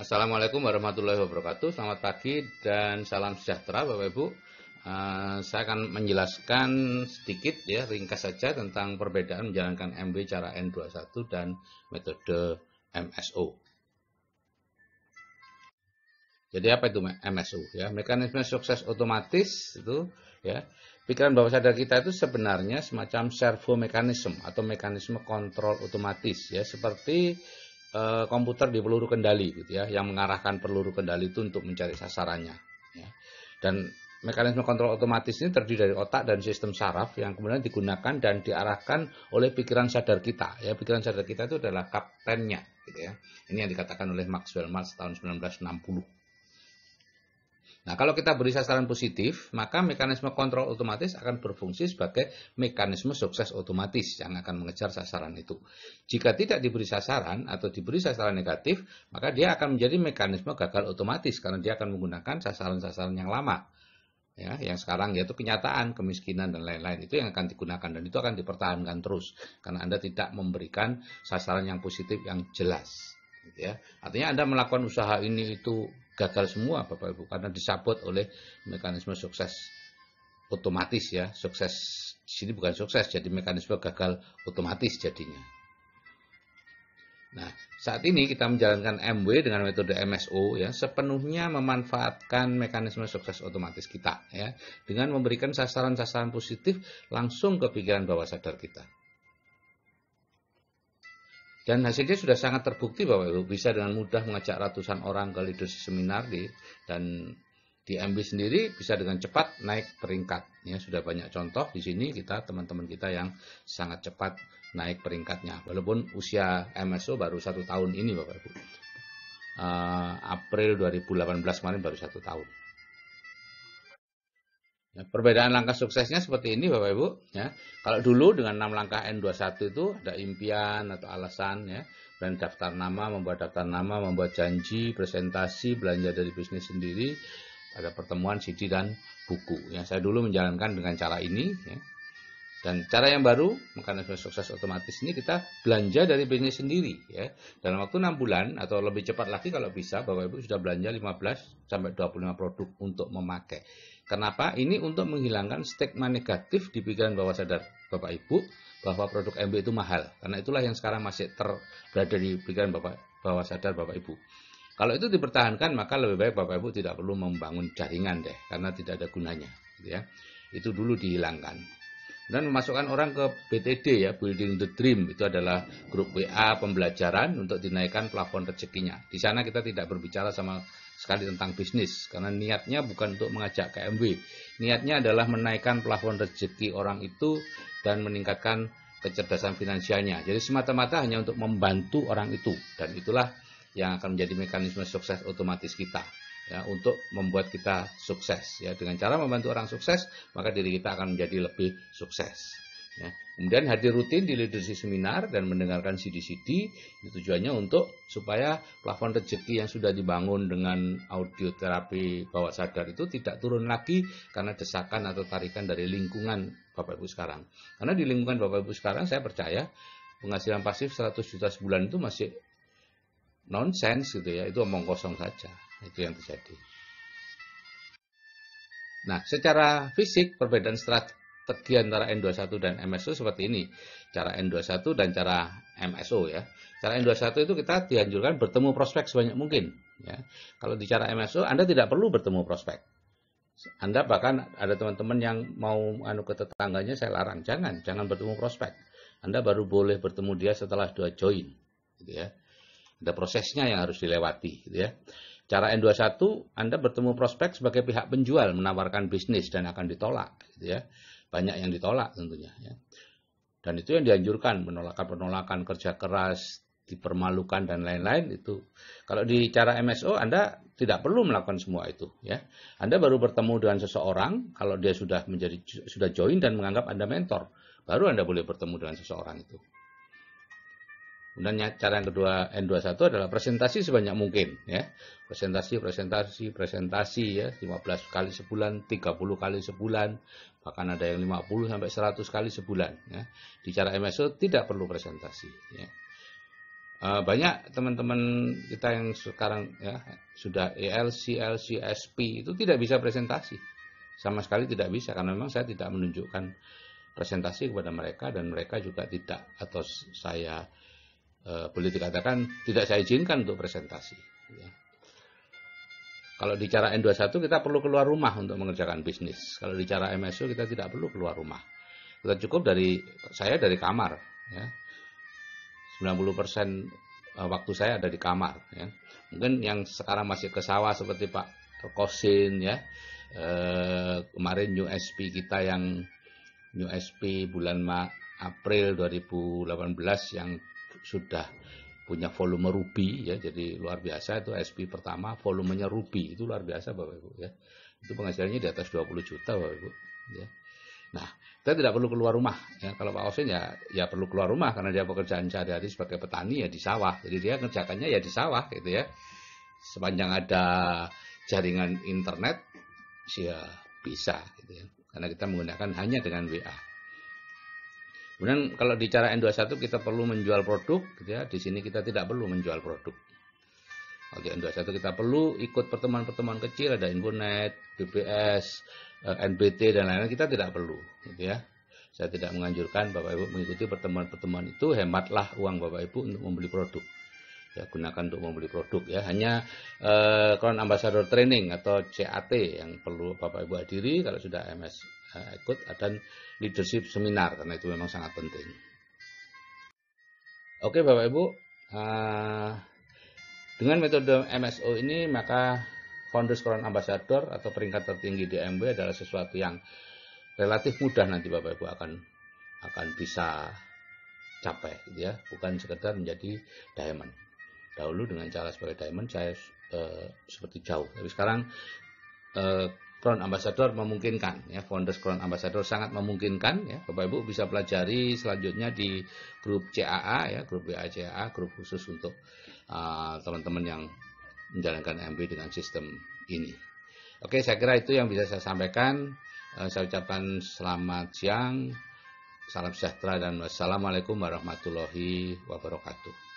Assalamualaikum warahmatullahi wabarakatuh. Selamat pagi dan salam sejahtera Bapak Ibu. Saya akan menjelaskan sedikit ya, ringkas saja tentang perbedaan menjalankan MW cara N21 dan metode MSO. Jadi apa itu MSO ya? Mekanisme sukses otomatis itu ya. Pikiran bawah sadar kita itu sebenarnya semacam servo mekanisme atau mekanisme kontrol otomatis ya, seperti komputer di peluru kendali gitu ya, yang mengarahkan peluru kendali itu untuk mencari sasarannya ya. Dan mekanisme kontrol otomatis ini terdiri dari otak dan sistem saraf yang kemudian digunakan dan diarahkan oleh pikiran sadar kita ya. Pikiran sadar kita itu adalah kaptennya gitu ya. Ini yang dikatakan oleh Maxwell Maltz tahun 1960. Nah, kalau kita beri sasaran positif, maka mekanisme kontrol otomatis akan berfungsi sebagai mekanisme sukses otomatis yang akan mengejar sasaran itu. Jika tidak diberi sasaran atau diberi sasaran negatif, maka dia akan menjadi mekanisme gagal otomatis karena dia akan menggunakan sasaran-sasaran yang lama. Ya, yang sekarang yaitu kenyataan, kemiskinan dan lain-lain itu yang akan digunakan dan itu akan dipertahankan terus karena Anda tidak memberikan sasaran yang positif yang jelas. Gitu ya. Artinya Anda melakukan usaha ini itu gagal semua Bapak Ibu karena disabot oleh mekanisme sukses otomatis ya. Sukses di sini bukan sukses, jadi mekanisme gagal otomatis jadinya. Nah, saat ini kita menjalankan MW dengan metode MSO ya, sepenuhnya memanfaatkan mekanisme sukses otomatis kita ya, dengan memberikan sasaran-sasaran positif langsung ke pikiran bawah sadar kita. Dan hasilnya sudah sangat terbukti Bapak Ibu, bisa dengan mudah mengajak ratusan orang ke leadership seminar dan di MB sendiri bisa dengan cepat naik peringkat. Ya, sudah banyak contoh di sini kita teman-teman kita yang sangat cepat naik peringkatnya. Walaupun usia MSO baru 1 tahun ini Bapak Ibu. April 2018 kemarin baru 1 tahun. Ya, perbedaan langkah suksesnya seperti ini Bapak Ibu ya. Kalau dulu dengan 6 langkah N21 itu ada impian atau alasan ya, dan daftar nama, membuat daftar nama, membuat janji, presentasi, belanja dari bisnis sendiri, ada pertemuan, CD dan buku. Ya, saya dulu menjalankan dengan cara ini ya. Dan cara yang baru, mekanisme sukses otomatis ini kita belanja dari bisnis sendiri ya. Dalam waktu 6 bulan atau lebih cepat lagi kalau bisa Bapak Ibu sudah belanja 15 sampai 25 produk untuk memakai. Kenapa? Ini untuk menghilangkan stigma negatif di pikiran bawah sadar Bapak Ibu bahwa produk MB itu mahal. Karena itulah yang sekarang masih berada di pikiran bawah sadar Bapak Ibu. Kalau itu dipertahankan maka lebih baik Bapak Ibu tidak perlu membangun jaringan deh karena tidak ada gunanya gitu ya. Itu dulu dihilangkan. Dan memasukkan orang ke BTD ya, Building the Dream, itu adalah grup WA pembelajaran untuk dinaikkan plafon rezekinya. Di sana kita tidak berbicara sama sekali tentang bisnis karena niatnya bukan untuk mengajak ke MW. Niatnya adalah menaikkan plafon rezeki orang itu dan meningkatkan kecerdasan finansialnya. Jadi semata-mata hanya untuk membantu orang itu dan itulah yang akan menjadi mekanisme sukses otomatis kita. Ya, untuk membuat kita sukses ya, dengan cara membantu orang sukses maka diri kita akan menjadi lebih sukses ya. Kemudian hadir rutin di leadership seminar dan mendengarkan CD-CD itu tujuannya untuk supaya plafon rezeki yang sudah dibangun dengan audio terapi bawah sadar itu tidak turun lagi karena desakan atau tarikan dari lingkungan Bapak Ibu sekarang. Karena di lingkungan Bapak Ibu sekarang saya percaya penghasilan pasif 100 juta sebulan itu masih nonsens gitu ya, itu omong kosong saja. Itu yang terjadi. Nah, secara fisik perbedaan strategi antara N21 dan MSO seperti ini. Cara N21 dan cara MSO ya. Cara N21 itu kita dianjurkan bertemu prospek sebanyak mungkin ya. Kalau di cara MSO Anda tidak perlu bertemu prospek. Anda bahkan ada teman-teman yang mau ke tetangganya saya larang, jangan bertemu prospek. Anda baru boleh bertemu dia setelah 2 join gitu ya. Ada prosesnya yang harus dilewati gitu ya. Cara N21, Anda bertemu prospek sebagai pihak penjual, menawarkan bisnis dan akan ditolak. Gitu ya. Banyak yang ditolak tentunya. Ya. Dan itu yang dianjurkan, penolakan-penolakan, kerja keras, dipermalukan dan lain-lain itu. Kalau di cara MSO, Anda tidak perlu melakukan semua itu. Ya. Anda baru bertemu dengan seseorang, kalau dia sudah join dan menganggap Anda mentor, baru Anda boleh bertemu dengan seseorang itu. Kemudian cara yang kedua N21 adalah presentasi sebanyak mungkin ya. Presentasi ya, 15 kali sebulan, 30 kali sebulan, bahkan ada yang 50 sampai 100 kali sebulan ya. Di cara MSO tidak perlu presentasi ya. Banyak teman-teman kita yang sekarang ya sudah ELC, LC, SP itu tidak bisa presentasi. Sama sekali tidak bisa karena memang saya tidak menunjukkan presentasi kepada mereka dan mereka juga tidak, atau saya boleh dikatakan tidak saya izinkan untuk presentasi. Ya. Kalau di cara N21 kita perlu keluar rumah untuk mengerjakan bisnis. Kalau di cara MSO kita tidak perlu keluar rumah. Kita cukup dari kamar. Ya. 90% waktu saya ada di kamar. Ya. Mungkin yang sekarang masih ke sawah seperti Pak Kosin, ya. Kemarin New SP kita yang New SP bulan April 2018 yang sudah punya volume ruby, ya, jadi luar biasa. Itu SP pertama volumenya ruby, itu luar biasa Bapak Ibu, ya. Itu penghasilannya di atas 20 juta Bapak Ibu, ya. Nah, kita tidak perlu keluar rumah, ya. Kalau Pak Osin ya perlu keluar rumah karena dia pekerjaan sehari-hari sebagai petani ya di sawah, jadi dia kerjakannya ya di sawah gitu, ya. Sepanjang ada jaringan internet ya bisa gitu, ya. Karena kita menggunakan hanya dengan WA. Kemudian kalau di cara N21 kita perlu menjual produk, gitu ya. Di sini kita tidak perlu menjual produk. Kalau di N21 kita perlu ikut pertemuan-pertemuan kecil, ada Infonet, BBS, NBT dan lain-lain, kita tidak perlu, gitu ya. Saya tidak menganjurkan Bapak Ibu mengikuti pertemuan-pertemuan itu, hematlah uang Bapak Ibu untuk membeli produk. Ya, gunakan untuk membeli produk, ya. Hanya Crown Ambassador Training atau CAT yang perlu Bapak Ibu hadiri kalau sudah MS ikut, dan leadership seminar karena itu memang sangat penting. Oke Bapak Ibu, dengan metode MSO ini maka Founders Crown Ambassador atau peringkat tertinggi di MB adalah sesuatu yang relatif mudah nanti Bapak Ibu akan bisa capai, gitu ya. Bukan sekedar menjadi diamond. Dahulu dengan cara sebagai diamond saya seperti jauh, tapi sekarang Crown Ambassador memungkinkan, ya. Founders Crown Ambassador sangat memungkinkan, ya. Bapak Ibu bisa pelajari selanjutnya di grup CAA, ya, grup WA CAA, grup khusus untuk teman-teman yang menjalankan MB dengan sistem ini. Oke, saya kira itu yang bisa saya sampaikan. Saya ucapkan selamat siang, salam sejahtera dan wassalamualaikum warahmatullahi wabarakatuh.